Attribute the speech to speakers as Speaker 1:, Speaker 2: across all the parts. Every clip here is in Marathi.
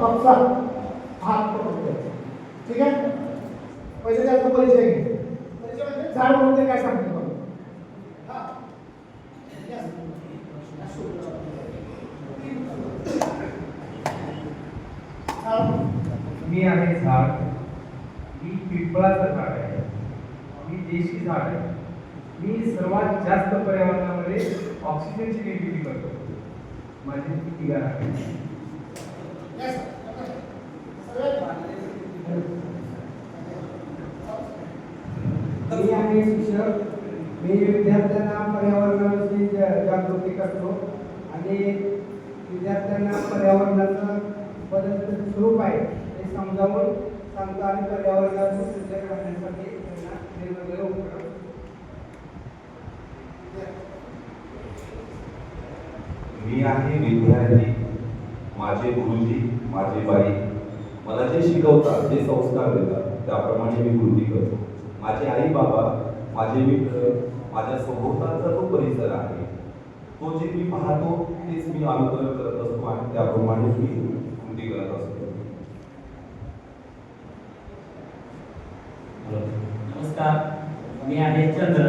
Speaker 1: पक्षा हात पकडतो. ठीक आहे. पहिले त्याचा परिचय घे. परिचय म्हणजे झाड म्हणजे काय सांगते बघ.
Speaker 2: मी आहे झाड, मी पिंपळाचं झाड आहे, मी देशी झाड आहे, मी सर्वात जास्त पर्यावरणामध्ये ऑक्सिजनची निर्मिती करतो. माझी तिघा आहे.
Speaker 3: मी आहे शिक्षक, मी विद्यार्थ्यांना पर्यावरणाविषयी जागृती करतो आणि विद्यार्थ्यांना पर्यावरणाचं बदलतं स्वरूप आहे हे समजावून सांगतो आणि पर्यावरणाचं सुंदर करण्यासाठी त्यांना वेगवेगळे उपक्रम.
Speaker 4: मी आहे विद्यार्थी, माझे गुरुजी, माझी बाई मला जे शिकवतात, जे संस्कार देतात त्याप्रमाणे मी कृती करतो. माझे आई बाबा, माझे मित्र, माझ्या सभोवतालचा जो परिसर आहे तो जे मी पाहतो तेच मी अनुकरण करत असतो आणि त्याप्रमाणे मी कृती करत असतो.
Speaker 5: नमस्कार, मी आहे चंद्र.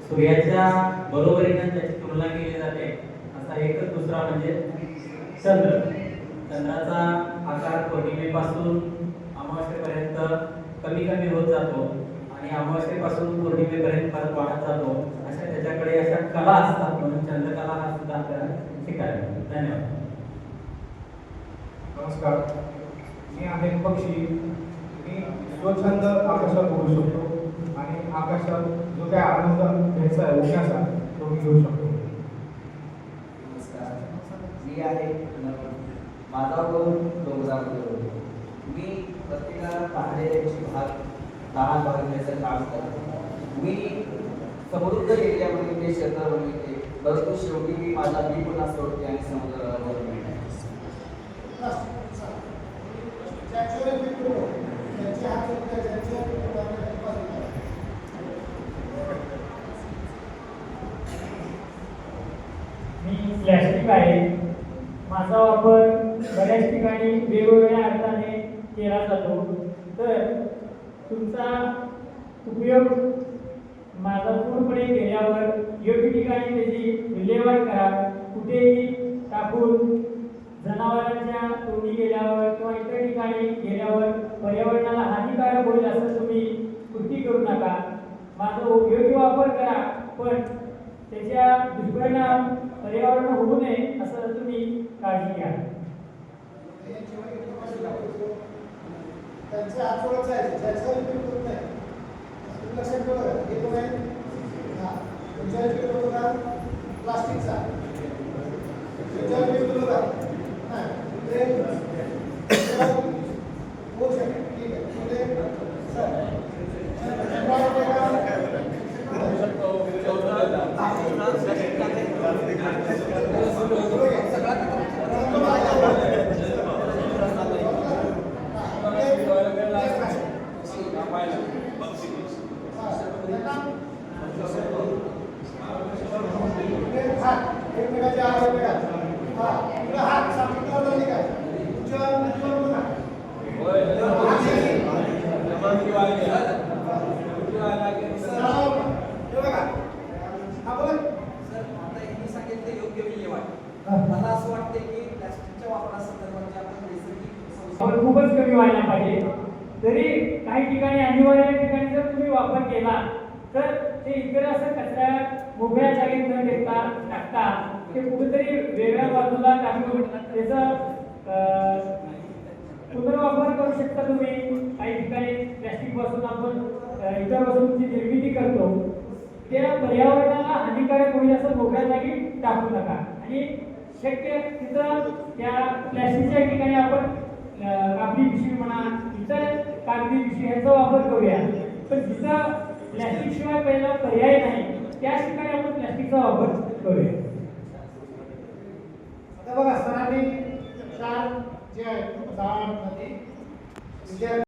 Speaker 5: सूर्याच्या बरोबरीने त्याची तुलना केली जाते असा एकच दुसरा म्हणजे चंद्र. चंद्राचा आकार पौर्णिमेपासून अमावस्येपर्यंत कमी कमी होत जातो आणि अमावस्येपासून पौर्णिमेपर्यंत परत वाढत जातो. अशा त्याच्याकडे अशा कला असतात, म्हणून चंद्रकला हा सुद्धा आपल्याला शिकायला. धन्यवाद.
Speaker 2: नमस्कार, मी आहे पक्षी. मी स्वच्छंद आकाशात उडू शकतो आणि आकाशात जो काय आनंद घ्यायचा आहे उडण्याचा तो मी घेऊ शकतो.
Speaker 6: नमस्कार, मी आहे माझा करून डोंगरामध्ये. मी प्रत्येकाला पाहण्याची लहान बघण्याचं काम करतो. मी समृद्ध एरियामध्ये ते क्षेत्र बनवते, परंतु शेवटी मी माझा मी पुन्हा सोडते आणि समुद्रावर मिळते.
Speaker 7: मी प्लॅस्टिक आहे. माझा वापर बऱ्याच ठिकाणी वेगवेगळ्या अर्थाने केला जातो. तर तुमचा उपयोग माझा पूर्णपणे केल्यावर योग्य ठिकाणी त्याची विल्हेवाट करा. कुठेही टाकून जनावरांच्या तोंडी गेल्यावर किंवा इतर ठिकाणी गेल्यावर पर्यावरणाला हानिकारक होईल असं तुम्ही कृती करू नका. माझा योग्य वापर करा, पण त्याच्या दुष्परिणाम पर्यावरण होऊ नये असं तुम्ही काळजी घ्या.
Speaker 1: त्यांचे आचोळच आहे, ज्याचा उपयोग होत नाही. लक्षात ठेवा, हे कोण आहे? तुमच्या उपयोग होतो का प्लास्टिकचा? तुमच्या उपयोग होतो का? होऊ शकेल. ठीक आहे. पुढे
Speaker 6: मला असं वाटते की प्लास्टिकच्या वापरासंदर्भात आपण नैसर्गिक
Speaker 7: खूपच कमी व्हायला पाहिजे. तरी काही ठिकाणी अनिवार्य ठिकाणी जर तुम्ही वापर केला तर ते इकडे असं कचऱ्या मोकळ्या जागेत न देता टाकता ते कुठेतरी वेगळ्या बाजूला टाकून त्याचा पुनर्वापर करू शकता तुम्ही. काही ठिकाणी प्लॅस्टिक पासून आपण इतर वस्तूंची निर्मिती करतो. त्या पर्यावरणाला हानिकारक होईल असं मोकळ्या जागी टाकू नका आणि शक्य तिथं त्या प्लॅस्टिकच्या ठिकाणी आपण कापडी पिशवी म्हणा, इतर कागदी पिशवी ह्याचा वापर करूया. पण जिथं प्लॅस्टिक शिवाय पहिला पर्याय नाही त्या ठिकाणी आपण प्लॅस्टिकचा वापर करूया.
Speaker 1: आता बघा, सरांनी 4 जे आहे